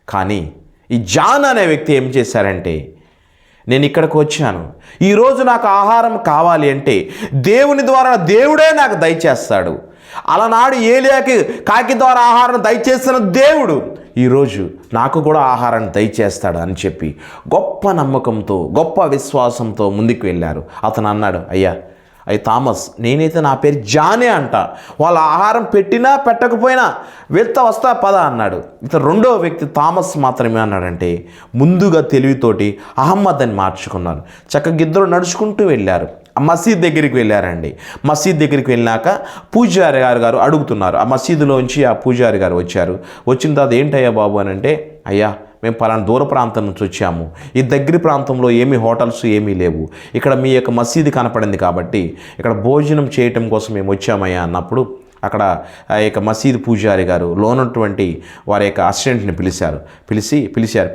కానీ ఈ జాన్ అనే వ్యక్తి ఏం చేశారంటే, నేను ఇక్కడికి వచ్చాను, ఈరోజు నాకు ఆహారం కావాలి అంటే దేవుని ద్వారా దేవుడే నాకు దయచేస్తాడు. అలనాడు ఏలియాకి కాకి ద్వారా ఆహారం దయచేసిన దేవుడు ఈరోజు నాకు కూడా ఆహారాన్ని దయచేస్తాడు అని చెప్పి గొప్ప నమ్మకంతో గొప్ప విశ్వాసంతో ముందుకు వెళ్ళారు. అతను అన్నాడు, అయ్యా థామస్, నేనైతే నా పేరు జానే అంట, వాళ్ళ ఆహారం పెట్టినా పెట్టకపోయినా వస్తా పద అన్నాడు. ఇతను రెండో వ్యక్తి థామస్ మాత్రమే అన్నాడంటే, ముందుగా తెలివితోటి అహ్మద్ అని మార్చుకున్నారు. చక్కగా ఇద్దరు నడుచుకుంటూ వెళ్ళారు. ఆ మసీద్ దగ్గరికి వెళ్ళారండి. మసీద్ దగ్గరికి వెళ్ళాక పూజారి గారు అడుగుతున్నారు. ఆ మసీదులోంచి ఆ పూజారి గారు వచ్చారు. వచ్చిన తర్వాత ఏంటయ్యా బాబు అని అంటే, అయ్యా మేము పలానా దూర ప్రాంతం నుంచి వచ్చాము, ఈ దగ్గర ప్రాంతంలో ఏమీ హోటల్స్ ఏమీ లేవు, ఇక్కడ మీ యొక్క మసీదు కనపడింది కాబట్టి ఇక్కడ భోజనం చేయటం కోసం మేము వచ్చామయ్యా అన్నప్పుడు అక్కడ ఆ యొక్క మసీదు పూజారి గారు లోనటువంటి వారి యొక్క అసిస్టెంట్ని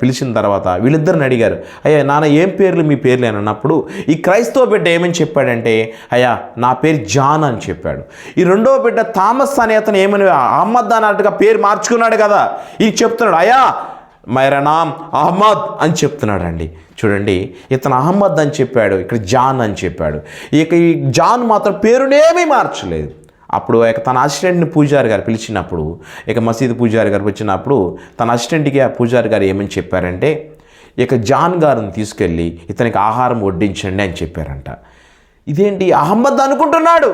పిలిచిన తర్వాత వీళ్ళిద్దరిని అడిగారు, అయ్యా నాన్న ఏం పేర్లు మీ పేర్లు అని అన్నప్పుడు ఈ క్రైస్తవ బిడ్డ ఏమని చెప్పాడంటే, అయ్యా నా పేరు జాన్ అని చెప్పాడు. ఈ రెండవ బిడ్డ థామస్ అనే అతను ఏమని అహ్మద్ అన్నట్టుగా పేరు మార్చుకున్నాడు కదా, ఇది చెప్తున్నాడు, అయ్యా మేరా నామ్ అహ్మద్ అని చెప్తున్నాడండి. చూడండి, ఇతను అహ్మద్ అని చెప్పాడు, ఇక్కడ జాన్ అని చెప్పాడు. ఇక ఈ జాన్ మాత్రం పేరునేమీ మార్చలేదు. అప్పుడు ఇక తన అసిస్టెంట్ని పూజారి గారు పిలిచినప్పుడు, ఇక మసీదు పూజారి గారు వచ్చినప్పుడు తన అసిస్టెంట్కి ఆ పూజారి గారు ఏమని చెప్పారంటే, ఇక జాన్ గారిని తీసుకెళ్ళి ఇతనికి ఆహారం వడ్డించండి అని చెప్పారంట. ఇదేంటి అహ్మద్ అనుకుంటున్నాడు,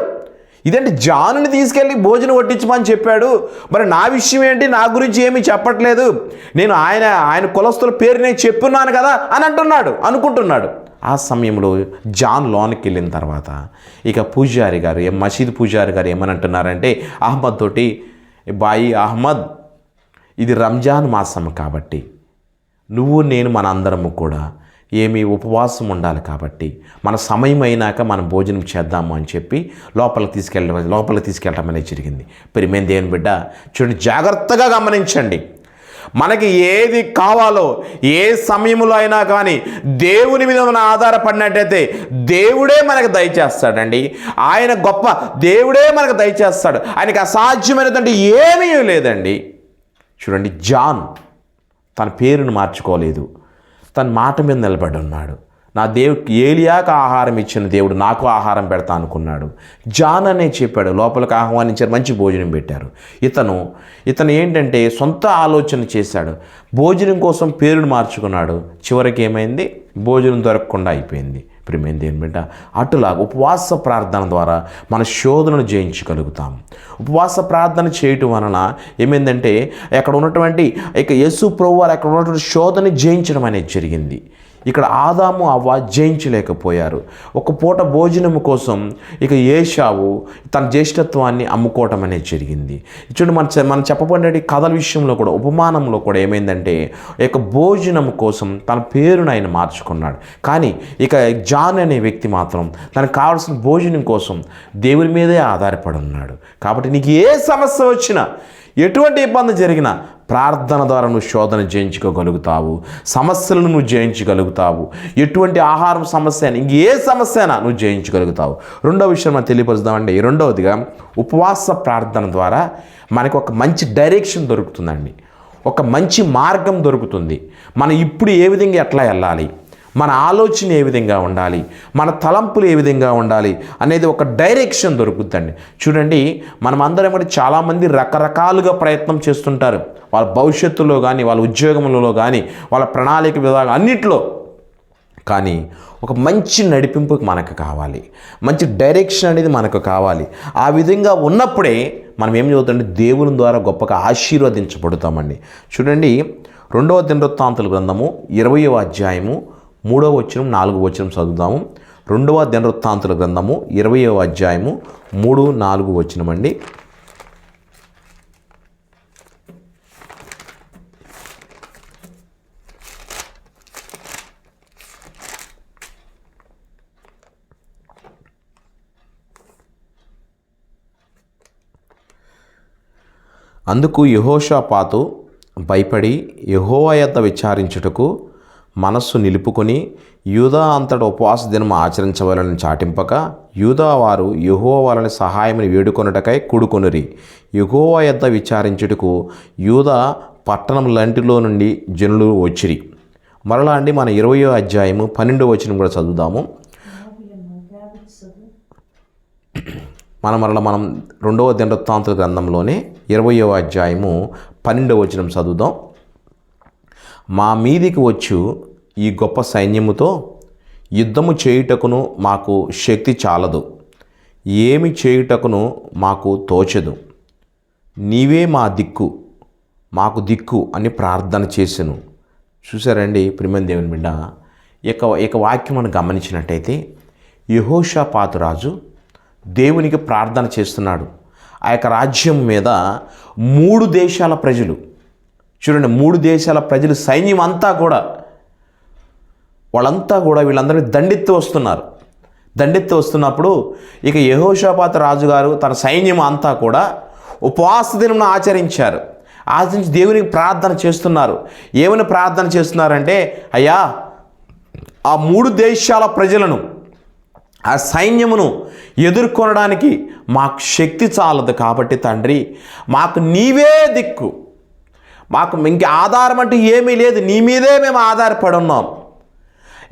ఇదేంటి జానుని తీసుకెళ్ళి భోజనం వడ్డించమని చెప్పాడు, మరి నా విషయం ఏంటి, నా గురించి ఏమీ చెప్పట్లేదు, నేను ఆయన కులస్తుల పేరు నేను చెప్పున్నాను కదా అని అనుకుంటున్నాడు. ఆ సమయంలో జాన్ లోనికి వెళ్ళిన తర్వాత ఇక పూజారి గారు మసీద్ పూజారి గారు ఏమని అంటున్నారంటే అహ్మద్ తోటి, బాయి అహ్మద్, ఇది రంజాన్ మాసం కాబట్టి నువ్వు నేను మన అందరము కూడా ఏమీ ఉపవాసం ఉండాలి కాబట్టి మన సమయం అయినాక మనం భోజనం చేద్దాము అని చెప్పి లోపలికి తీసుకెళ్ళడం అనేది జరిగింది. ప్రియమైన దేవుని బిడ్డ, చూడండి, జాగ్రత్తగా గమనించండి. మనకి ఏది కావాలో ఏ సమయంలో అయినా కానీ దేవుని మీద మనం ఆధారపడినట్టయితే దేవుడే మనకు దయచేస్తాడండి. ఆయన గొప్ప దేవుడే మనకు దయచేస్తాడు. ఆయనకి అసాధ్యమైనటువంటి ఏమీ లేదండి. చూడండి, జాన్ తన పేరును మార్చుకోలేదు, తన మాట మీద నిలబడి ఉన్నాడు. నా దేవుడికి ఏలియాకు ఆహారం ఇచ్చిన దేవుడు నాకు ఆహారం పెడతా అనుకున్నాడు. జాన్ అనే చెప్పాడు, లోపలికి ఆహ్వానించారు, మంచి భోజనం పెట్టారు. ఇతను ఏంటంటే సొంత ఆలోచన చేశాడు, భోజనం కోసం పేరును మార్చుకున్నాడు. చివరికి ఏమైంది? భోజనం దొరకకుండా అయిపోయింది. ప్రియమైన దేవుని బిడ్డ, అటులా ఉపవాస ప్రార్థన ద్వారా మన శోధనను జయించగలుగుతాం. ఉపవాస ప్రార్థన చేయటం వలన ఏమైందంటే అక్కడ ఉన్నటువంటి యేసు ప్రభువారు అక్కడ ఉన్నటువంటి శోధన జయించడం అనేది జరిగింది. ఇక్కడ ఆదాము అవ్వ జయించలేకపోయారు. ఒక పూట భోజనం కోసం ఏశావు తన జ్యేష్ఠత్వాన్ని అమ్ముకోవటం అనేది జరిగింది. చూడండి, మనం చెప్పబడిన కథల విషయంలో కూడా ఉపమానంలో కూడా ఏమైందంటే భోజనం కోసం తన పేరును ఆయన మార్చుకున్నాడు. కానీ జాన్ అనే వ్యక్తి మాత్రం తనకు కావాల్సిన భోజనం కోసం దేవుని మీదే ఆధారపడి ఉన్నాడు. కాబట్టి నీకు ఏ సమస్య వచ్చినా, ఎటువంటి ఇబ్బంది జరిగినా ప్రార్థన ద్వారా నువ్వు శోధన జయించుకోగలుగుతావు, సమస్యలను నువ్వు జయించగలుగుతావు. ఎటువంటి ఆహారం సమస్య అయినా, ఇంకే సమస్య అయినా నువ్వు జయించగలుగుతావు. రెండో విషయం మనం తెలియపరుస్తామండి. రెండవదిగా ఉపవాస ప్రార్థన ద్వారా మనకు ఒక మంచి డైరెక్షన్ దొరుకుతుందండి, ఒక మంచి మార్గం దొరుకుతుంది. మనం ఇప్పుడు ఏ విధంగా ఎట్లా వెళ్ళాలి, మన ఆలోచన ఏ విధంగా ఉండాలి, మన తలంపులు ఏ విధంగా ఉండాలి అనేది ఒక డైరెక్షన్ దొరుకుతుందండి. చూడండి, మనం అందరం కూడా చాలామంది రకరకాలుగా ప్రయత్నం చేస్తుంటారు. వాళ్ళ భవిష్యత్తులో కానీ, వాళ్ళ ఉద్యోగంలో కానీ, వాళ్ళ ప్రణాళిక విధానం అన్నిట్లో. కానీ ఒక మంచి నడిపింపు మనకు కావాలి, మంచి డైరెక్షన్ అనేది మనకు కావాలి. ఆ విధంగా ఉన్నప్పుడే మనం ఏం చదువుతుంటే దేవుని ద్వారా గొప్పగా ఆశీర్వదించబడతామండి. చూడండి, 2వ దినవృత్తాంతాల గ్రంథము 20వ అధ్యాయము 3వ వచనం 4వ వచనం చదువుదాము. 2వ దినవృత్తాంతాల గ్రంథము 20వ అధ్యాయము 3, 4 వచనం అండి. అందుకు యెహోషాపాతు భయపడి యెహోవా యొద్ద విచారించుటకు మనస్సు నిలుపుకొని యూదా అంతటా ఉపవాస దినం ఆచరించవలని చాటింపక యూదా వారు యెహోవా వాళ్ళని సహాయమని వేడుకొనుటకై కూడుకొనిరి. యెహోవా యొద్ద విచారించుటకు యూదా పట్టణంలంటిలో నుండి జనులు వచ్చిరి. మరలా అండి మన 20వ అధ్యాయము 12వ వచనం కూడా చదువుదాము. మనం 2వ దినవృత్తాంతాల గ్రంథంలోనే 20వ అధ్యాయము 12వ వచనం చదువుదాం. మా మీదికి వచ్చు ఈ గొప్ప సైన్యముతో యుద్ధము చేయుటకును మాకు శక్తి చాలదు, ఏమి చేయుటకును మాకు తోచదు, నీవే మాకు దిక్కు అని ప్రార్థన చేసెను. చూసారండి ప్రియమైన దేవుని బిడ్డ, ఇక వాక్యం మనం గమనించినట్టయితే యెహోషాపాతు రాజు దేవునికి ప్రార్థన చేస్తున్నాడు. ఆ యొక్క రాజ్యం మీద 3 దేశాల ప్రజలు, చూడండి 3 దేశాల ప్రజలు సైన్యం అంతా కూడా వీళ్ళందరినీ దండెత్తి వస్తున్నప్పుడు ఇక యెహోషాపాతు రాజుగారు తన సైన్యం అంతా కూడా ఉపవాస దినం ఆచరించి దేవునికి ప్రార్థన చేస్తున్నారు. ఏమని ప్రార్థన చేస్తున్నారంటే, అయ్యా ఆ 3 దేశాల ప్రజలను, ఆ సైన్యమును ఎదుర్కొనడానికి మాకు శక్తి చాలదు కాబట్టి తండ్రి, మాకు నీవే దిక్కు, మాకు ఇంక ఆధారం అంటూ ఏమీ లేదు, నీ మీదే మేము ఆధారపడి ఉన్నాం.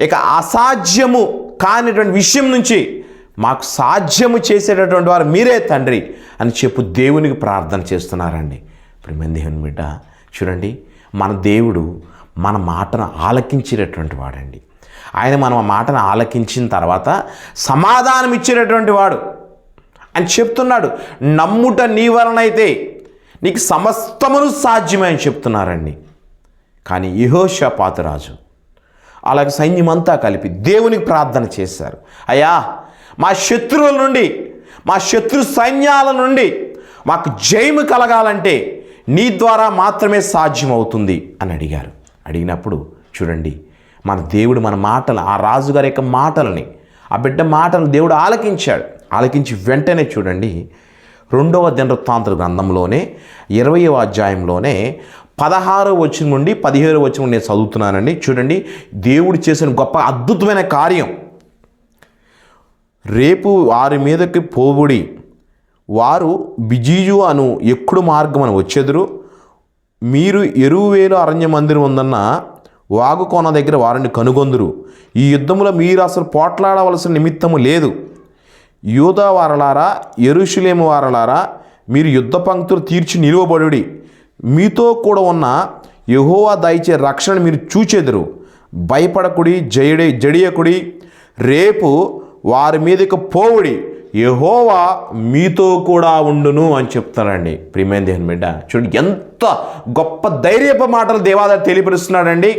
ఇక అసాధ్యము కానిటువంటి విషయం నుంచి మాకు సాధ్యము చేసేటటువంటి వారు మీరే తండ్రి అని దేవునికి ప్రార్థన చేస్తున్నారండి. ప్రియమైన దేవుని బిడ్డ, చూడండి, మన దేవుడు మన మాటను ఆలకించేటటువంటి వాడండి. ఆయన మన మాటను ఆలకించిన తర్వాత సమాధానం ఇచ్చేటటువంటి వాడు అని చెప్తున్నాడు. నమ్ముట నీ వలనైతే నీకు సమస్తమును సాధ్యమే అని చెప్తున్నారండి. కానీ యెహోషాపాతు రాజు అలాగే సైన్యమంతా కలిపి దేవునికి ప్రార్థన చేశారు. అయ్యా మా శత్రువుల నుండి, మా శత్రు సైన్యాల నుండి మాకు జయము కలగాలంటే నీ ద్వారా మాత్రమే సాధ్యమవుతుంది అని అడిగినప్పుడు చూడండి, మన దేవుడు మన మాటలు, ఆ రాజుగారి యొక్క మాటలని, ఆ బిడ్డ మాటలు దేవుడు ఆలకించి వెంటనే చూడండి 2వ దినవృత్తాంతాల గ్రంథంలోనే 20వ అధ్యాయంలోనే 16వ వచనం నుండి 17వ వచనం నేను చదువుతున్నానండి. చూడండి, దేవుడు చేసిన గొప్ప అద్భుతమైన కార్యం. రేపు వారి మీదకి పోవుడి, వారు బిజీజు అను ఎక్కుడు మార్గమని వచ్చెదురు. మీరు ఎరువేలు అరణ్య మందిరం ఉందన్న వాగు కోన దగ్గర వారిని కనుగొందురు. ఈ యుద్ధంలో మీరు అసలు పోట్లాడవలసిన నిమిత్తము లేదు. యూదా వారలారా, యెరూషలేము వారలారా, మీరు యుద్ధ పంక్తులు తీర్చి నిలువబడుడి. మీతో కూడా ఉన్న యెహోవా దయచే రక్షణ మీరు చూచెదరు. భయపడకుడి, జడియకుడి. రేపు వారి మీదకి పోవుడి, యెహోవా మీతో కూడా ఉండును అని చెప్తారండి. ప్రియమైన దేవుని బిడ్డ, చూడండి ఎంత గొప్ప ధైర్యపు మాటలు దేవాలయం తెలియపరుస్తున్నాడండి.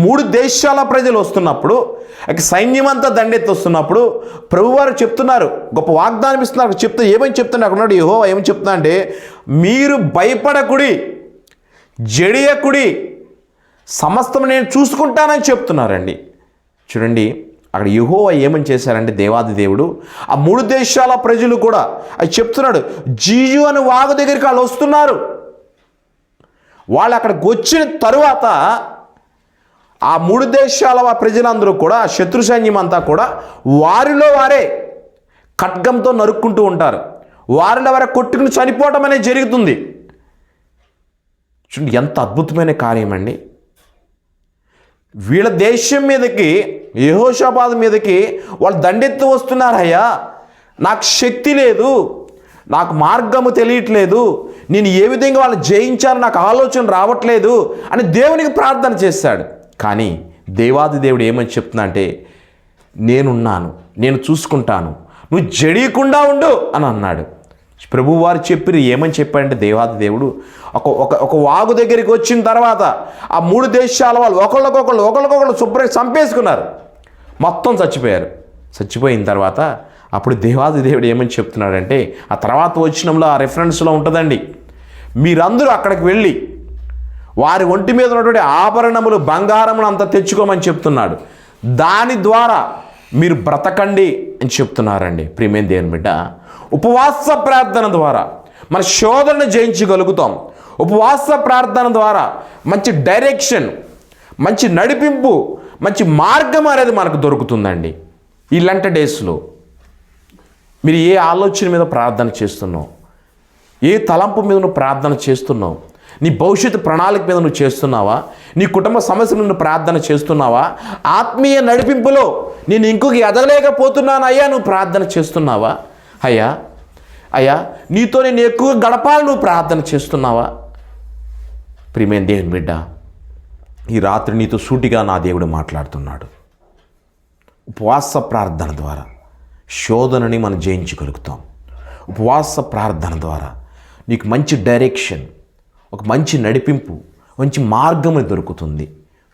3 దేశాల ప్రజలు వస్తున్నప్పుడు, సైన్యమంతా దండెత్తి వస్తున్నప్పుడు ప్రభువారు చెప్తున్నారు, గొప్ప వాగ్దానం ఇస్తున్నారు. ఏమని చెప్తున్నారు అక్కడ ఉన్నాడు యెహోవా ఏమని చెప్తున్నా అంటే, మీరు భయపడకుడి, జడియకుడి, సమస్తం నేను చూసుకుంటానని చెప్తున్నారండి. చూడండి, అక్కడ యెహోవా ఏమని చేశారంటే దేవాది దేవుడు ఆ 3 దేశాల ప్రజలు కూడా అది చెప్తున్నాడు. జీజు అని వాగు దగ్గరికి వాళ్ళు వస్తున్నారు. వాళ్ళు అక్కడికి వచ్చిన తరువాత ఆ 3 దేశాల ప్రజలందరూ కూడా, శత్రు సైన్యం అంతా కూడా వారిలో వారే ఖడ్గంతో నరుక్కుంటూ ఉంటారు. వారిలో వారే కొట్టుకుని చనిపోవటం అనేది జరుగుతుంది. చూడండి ఎంత అద్భుతమైన కార్యం అండి. వీళ్ళ దేశం మీదకి, యెహోషాపాతు మీదకి వాళ్ళు దండెత్తి వస్తున్నారయ్యా, నాకు శక్తి లేదు, నాకు మార్గము తెలియట్లేదు, నేను ఏ విధంగా వాళ్ళు జయించాలో నాకు ఆలోచన రావట్లేదు అని దేవునికి ప్రార్థన చేశాడు. కానీ దేవాది దేవుడు ఏమని చెప్తున్నా అంటే, నేనున్నాను, నేను చూసుకుంటాను, నువ్వు జడియకుండా ఉండు అని అన్నాడు. ప్రభువారు చెప్పి ఏమని చెప్పాడంటే, దేవాది దేవుడు ఒక వాగు దగ్గరికి వచ్చిన తర్వాత ఆ 3 దేశాల వాళ్ళు ఒకళ్ళకొకళ్ళు శుభ్రంగా చంపేసుకున్నారు, మొత్తం చచ్చిపోయారు. చచ్చిపోయిన తర్వాత అప్పుడు దేవాది దేవుడు ఏమని చెప్తున్నాడంటే, ఆ తర్వాత వచనంలో ఆ రెఫరెన్స్లో ఉంటుందండి, మీరందరూ అక్కడికి వెళ్ళి వారి ఒంటి మీద ఉన్నటువంటి ఆభరణములు, బంగారములు అంతా తెచ్చుకోమని చెప్తున్నాడు. దాని ద్వారా మీరు బ్రతకండి అని చెప్తున్నారండి. ప్రియమైన దేవుని బిడ్డ, ఉపవాస ప్రార్థన ద్వారా మన శోధనను జయించగలుగుతాం. ఉపవాస ప్రార్థన ద్వారా మంచి డైరెక్షన్, మంచి నడిపింపు, మంచి మార్గం అనేది మనకు దొరుకుతుందండి. ఇలాంటి డేస్లో మీరు ఏ ఆలోచన మీద ప్రార్థన చేస్తున్నావు, ఏ తలంపు మీద నువ్వు ప్రార్థన చేస్తున్నావు, నీ భవిష్యత్తు ప్రణాళిక మీద నువ్వు చేస్తున్నావా, నీ కుటుంబ సమస్యల నుండి ప్రార్థన చేస్తున్నావా, ఆత్మీయ నడిపింపులో నేను ఇంకొక ఎదగలేకపోతున్నాను అయ్యా నువ్వు ప్రార్థన చేస్తున్నావా, అయ్యా నీతో నేను ఎక్కువ గడపాలని నువ్వు ప్రార్థన చేస్తున్నావా? ప్రియమైన దేవుని బిడ్డ, ఈ రాత్రి నీతో సూటిగా నా దేవుడు మాట్లాడుతున్నాడు. ఉపవాస ప్రార్థన ద్వారా శోధనని మనం జయించగలుగుతాం. ఉపవాస ప్రార్థన ద్వారా నీకు మంచి డైరెక్షన్, ఒక మంచి నడిపింపు, మంచి మార్గం దొరుకుతుంది.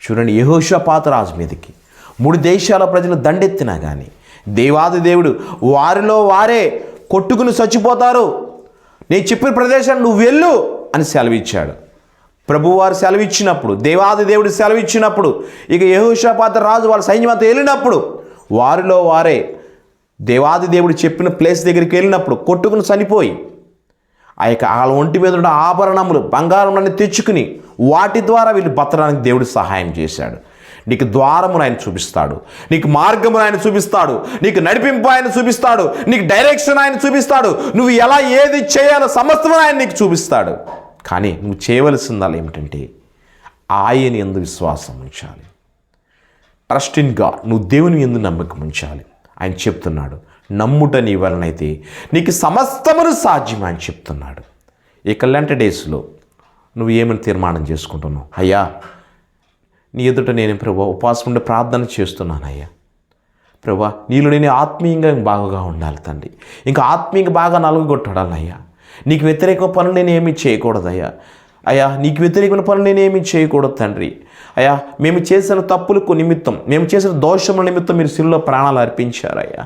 చూడండి, యెహోషాపాతు రాజు మీదకి 3 దేశాల ప్రజలు దండెత్తినా కానీ దేవాది దేవుడు వారిలో వారే కొట్టుకుని చచ్చిపోతారు, నేను చెప్పిన ప్రదేశాన్ని నువ్వు వెళ్ళు అని సెలవిచ్చాడు. ప్రభువారు సెలవిచ్చినప్పుడు, దేవాది దేవుడు సెలవిచ్చినప్పుడు, ఇక యెహోషాపాతు రాజు వాళ్ళ సైన్యమంతా వెళ్ళినప్పుడు వారిలో వారే దేవాది దేవుడు చెప్పిన ప్లేస్ దగ్గరికి వెళ్ళినప్పుడు కొట్టుకుని చనిపోయి వాళ్ళ ఒంటి మీద ఉన్న ఆభరణములు, బంగారములన్నీ తెచ్చుకుని వాటి ద్వారా వీళ్ళు బతకడానికి దేవుడు సహాయం చేశాడు. నీకు ద్వారమును ఆయన చూపిస్తాడు, నీకు మార్గమును ఆయన చూపిస్తాడు, నీకు నడిపింపు ఆయన చూపిస్తాడు, నీకు డైరెక్షన్ ఆయన చూపిస్తాడు, నువ్వు ఎలా ఏది చేయాలో సమస్తము ఆయన నీకు చూపిస్తాడు. కానీ నువ్వు చేయవలసిందాలు ఏమిటంటే ఆయన యందు విశ్వాసం ఉంచాలి. ట్రస్ట్ ఇన్ గాడ్, నువ్వు దేవుని యందు నమ్మకం ఉంచాలి. ఆయన చెప్తున్నాడు, నమ్ముట నీ వలనైతే నీకు సమస్తమును సాధ్యం అని చెప్తున్నాడు. ఇక లాంటి డేస్లో నువ్వు ఏమని తీర్మానం చేసుకుంటున్నావు? అయ్యా, నీ ఎదుట నేను ప్రభా ఉపవాసం ఉండి ప్రార్థన చేస్తున్నాను. అయ్యా ప్రభా, నీలో నేను ఆత్మీయంగా బాగా ఉండాలి తండ్రి, ఇంకా ఆత్మీయంగా బాగా నలుగుగొట్టాలి. అయ్యా, నీకు వ్యతిరేక పనులు నేను ఏమీ చేయకూడదు. అయ్యా నీకు వ్యతిరేకమైన పనులు నేనేమీ చేయకూడదు తండ్రి. అయ్యా, మేము చేసిన తప్పులకు నిమిత్తం, మేము చేసిన దోషముల నిమిత్తం మీరు శిలువలో ప్రాణాలు అర్పించారయ్యా.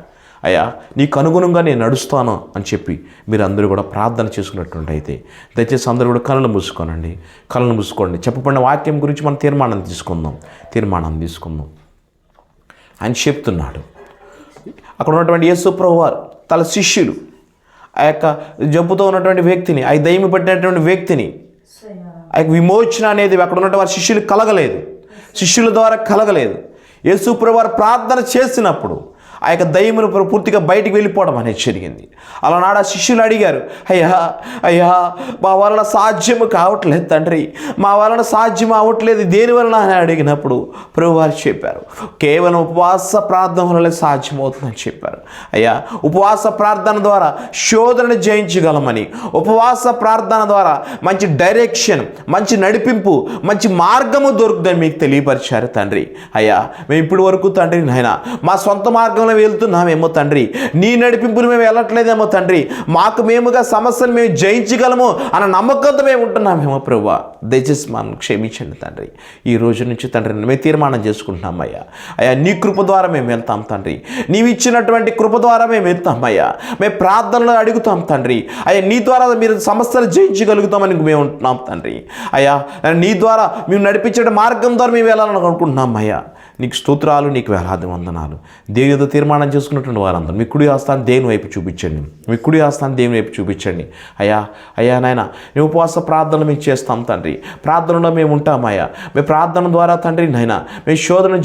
అయ్యా, నీకు అనుగుణంగా నేను నడుస్తాను అని చెప్పి మీరు అందరూ కూడా ప్రార్థన చేసుకున్నటువంటి అయితే దయచేసి అందరూ కూడా కళ్ళు మూసుకోనండి, కళ్ళు మూసుకోండి. చెప్పబడిన వాక్యం గురించి మనం తీర్మానం తీసుకుందాం. ఆయన చెప్తున్నాడు, అక్కడ ఉన్నటువంటి యేసు ప్రభువారు తన శిష్యులు ఆ యొక్క జబ్బుతో ఉన్నటువంటి వ్యక్తిని, ఆ దయ్యం పట్టినటువంటి వ్యక్తిని, ఆ యొక్క విమోచన అనేది అక్కడ ఉన్నటువంటి వారి శిష్యుల ద్వారా కలగలేదు. యేసు ప్రభువారు ప్రార్థన చేసినప్పుడు ఆ యొక్క దయ్యమును పూర్తిగా బయటికి వెళ్ళిపోవడం అనేది జరిగింది. అలానాడు ఆ శిష్యులు అడిగారు, అయ్యా మా వలన సాధ్యము కావట్లేదు తండ్రి, మా వలన సాధ్యం అవ్వట్లేదు, దేని వలన అని అడిగినప్పుడు ప్రభువారు చెప్పారు, కేవలం ఉపవాస ప్రార్థన వల్ల సాధ్యమవుతుందని చెప్పారు. అయ్యా, ఉపవాస ప్రార్థన ద్వారా శోధనను జయించగలమని, ఉపవాస ప్రార్థన ద్వారా మంచి డైరెక్షన్, మంచి నడిపింపు, మంచి మార్గము దొరుకుతుందని మీకు తెలియపరిచారు తండ్రి. అయ్యా, మేము ఇప్పటి వరకు తండ్రి నాయన మా సొంత మార్గంలో వెళ్తున్నామేమో తండ్రి, నీ నడిపింపులు మేము వెళ్ళట్లేదేమో తండ్రి, మాకు మేముగా సమస్యలు మేము జయించగలము అన్న నమ్మకంతో మేము ఉంటున్నామేమో ప్రభువా, దయచేసి మనం క్షమించండి తండ్రి. ఈ రోజు నుంచి తండ్రి మేము తీర్మానం చేసుకుంటున్నాం అయ్యా నీ కృప ద్వారా మేము వెళ్తాం తండ్రి, నీవు ఇచ్చినటువంటి కృప ద్వారా మేము వెళ్తాం అయ్యా, మేము ప్రార్థనలో అడుగుతాం తండ్రి. అయ్యా, నీ ద్వారా మీరు సమస్యలు జయించగలుగుతామని మేము ఉంటున్నాం తండ్రి. అయ్యా, నీ ద్వారా మేము నడిపించే మార్గం ద్వారా మేము వెళ్ళాలని అనుకుంటున్నాం అయ్యా. నీకు స్తోత్రాలు, నీకు వేలాది వందనాలు. దేవునితో తీర్మానం చేసుకున్నటువంటి వారందరూ మీ కుడి హస్తాన్ని దేవుని వైపు చూపించండి. మీ కుడి హస్తాన్ని దేవుని వైపు చూపించండి. అయ్యా నాయన, మేము ఉపవాస ప్రార్థనలు మేము చేస్తాం తండ్రి. ప్రార్థనలో మేము ఉంటామయ్యా. మీ ప్రార్థన ద్వారా తండ్రి నాయన మేము శోధన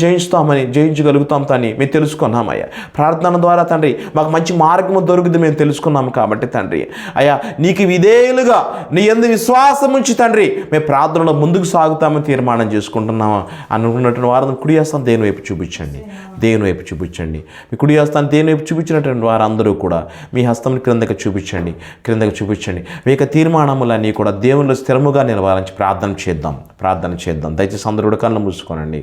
జయించగలుగుతాం తండ్రి మేము తెలుసుకున్నామయ్యా. ప్రార్థన ద్వారా తండ్రి మాకు మంచి మార్గము దొరుకుతుంది మేము తెలుసుకున్నాము కాబట్టి తండ్రి అయ్యా, నీకు విధేయులుగా నీ యందు విశ్వాసం ఉంచి తండ్రి మేము ప్రార్థనలో ముందుకు సాగుతామని తీర్మానం చేసుకుంటున్నాము అనుకున్నటువంటి వారిని కుడి హస్తాన్ని దేవుని వైపు చూపించండి. దేవుని వైపు చూపించండి. మీ కుడి హస్తాన్ని దేవుని వైపు చూపించినటువంటి వారందరూ కూడా మీ హస్తం క్రిందకి చూపించండి. మీ యొక్క తీర్మానములన్నీ కూడా దేవునిలో స్థిరముగా నిలవాలని ప్రార్థన చేద్దాం. దయచేసి అందరూ కూడా కళ్ళు మూసుకోనండి.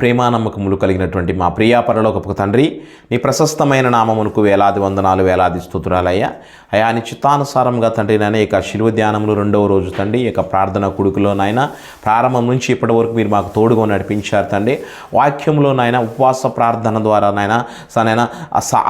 ప్రేమానమ్మకములు కలిగినటువంటి మా ప్రియా పరలోకపు తండ్రి, నీ ప్రశస్తమైన నామమునకు వేలాది వందనాలు, వేలాది స్తుతురాలయ్యా. అయా నీ చిత్తానుసారంగా తండ్రి నాయన ఇక శిలువ ధ్యానంలో 2వ రోజు తండ్రి ఇక ప్రార్థన కుడుకులో నాయన ప్రారంభం నుంచి ఇప్పటి వరకు మీరు మాకు తోడుగా నడిపించారు తండ్రి. వాక్యంలో నాయన ఉపవాస ప్రార్థన ద్వారా నాయన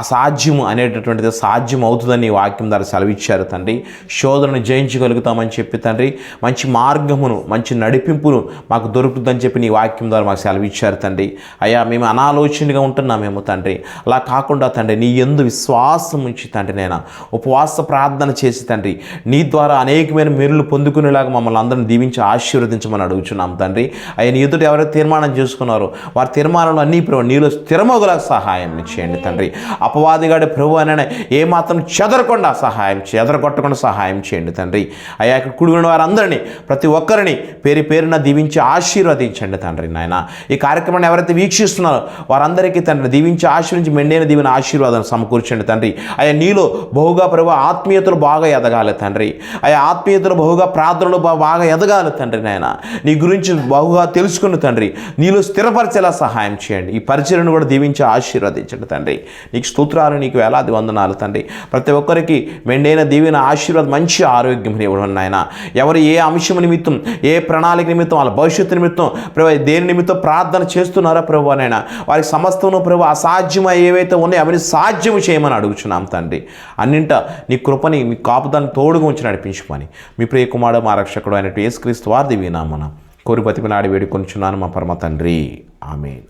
అసాధ్యము అనేటటువంటిది సాధ్యం అవుతుందని వాక్యం ద్వారా సెలవిచ్చారు తండ్రి. శోధనను జయించగలుగుతామని చెప్పి తండ్రి మంచి మార్గమును, మంచి నడిపింపును మాకు దొరుకుతుందని చెప్పి నీ వాక్యం ద్వారా మాకు సెలవిచ్చారు తండ్రి. అయ్యా మేము అనాలోచనగా ఉంటున్నామేమో తండ్రి. అలా కాకుండా తండ్రి నీ యందు విశ్వాసం ఉంచి తండ్రి నేను ఉపవాస ప్రార్థన చేసి తండ్రి నీ ద్వారా అనేకమైన మేలులు పొందుకునేలాగా మమ్మల్ని అందరిని దీవించి ఆశీర్వదించమని అడుగుచున్నాం తండ్రి. అయ్యా నీ ఎదుట ఎవరైతే తీర్మానం చేసుకున్నారో వారి తీర్మానంలో అన్నీ ప్రభు నీలో స్థిరమగులకు సహాయం చేయండి తండ్రి. అపవాదిగాడి ప్రభు అని ఏమాత్రం చెదరగొట్టకుండా సహాయం చేయండి తండ్రి. అయ్యా ఇక్కడ కూడుకున్న వారందరినీ ప్రతి ఒక్కరిని పేరున దీవించి ఆశీర్వదించండి తండ్రి నాయన. ఈ కార్యక్రమాన్ని ఎవరైతే వీక్షిస్తున్నారో వారందరికీ తండ్రి దీవించి ఆశీర్వించి మెండైన దీవెన ఆశీర్వాదం సమకూర్చండి తండ్రి. అయ్యా నీలో బహుగా ప్రభు ఆత్మీయతలు బాగా ఎదగాలి తండ్రి. అయ్యా ఆత్మీయతలు బహుగా ప్రార్థనలు బాగా ఎదగాలి తండ్రి నాయన. నీ గురించి బహుగా తెలుసుకుని తండ్రి నీలో స్థిరపరిచేలా సహాయం చేయండి. ఈ పరిచయను కూడా దీవించి ఆశీర్వదించండి తండ్రి. నీకు స్తోత్రాలు, నీకు వేలాది వందనాలు తండ్రి. ప్రతి ఒక్కరికి మెండైన దీవెన ఆశీర్వాదం, మంచి ఆరోగ్యం ఇవ్వడం నాయన. ఎవరు ఏ అంశం నిమిత్తం, ఏ ప్రణాళిక నిమిత్తం, వాళ్ళ భవిష్యత్తు నిమిత్తం ప్రభు దేని నిమిత్తం ప్రార్థన చేస్తున్నారా ప్రభు నైనా వారికి సమస్తము ప్రభు అసాధ్యమై ఏవైతే ఉన్నాయో అవన్నీ సాధ్యము చేయమని అడుగుచున్నాం తండ్రి. అన్నింట నీ కృపని, మీ కాపుదాన్ని తోడుగా ఉంచి నడిపించుకొని మీ ప్రియ కుమారుడు మా రక్షకుడు అయినట్టు యేసుక్రీస్తు వారి దివ్యనామమున కోరి బతిమలాడి వేడుకొనుచున్నాను మా పరమ తండ్రి. ఆమేన్.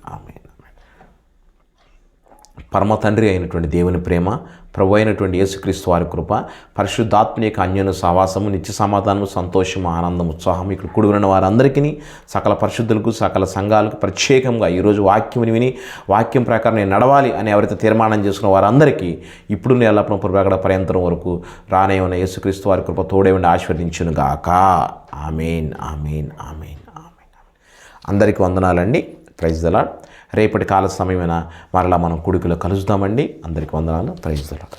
పరమ తండ్రి అయినటువంటి దేవుని ప్రేమ, ప్రభు అయినటువంటి యేసుక్రీస్తు వారి కృప, పరిశుద్ధాత్మ యొక్క అన్యోన్య సహవాసము, నిత్య సమాధానము, సంతోషము, ఆనందం, ఉత్సాహం ఇక్కడ కూడుకున్న వారందరికీ, సకల పరిశుద్ధులకు, సకల సంఘాలకు ప్రత్యేకంగా ఈరోజు వాక్యం విని వాక్యం ప్రకారం నేను నడవాలి అని ఎవరైతే తీర్మానం చేసుకున్న వారందరికీ ఇప్పుడు ఎల్లప్పుడూ పురగడ పర్యంతరం వరకు రానే ఉన్న యేసుక్రీస్తు వారి కృప తోడే ఉండి ఆశీర్వదించును గాక. ఆమేన్. అందరికీ వందనాలండి. Praise the lord. రేపటి కాల సమయమైన మరలా మనం కూడికలో కలుద్దామండి. అందరికీ వందనాలు. Praise the lord.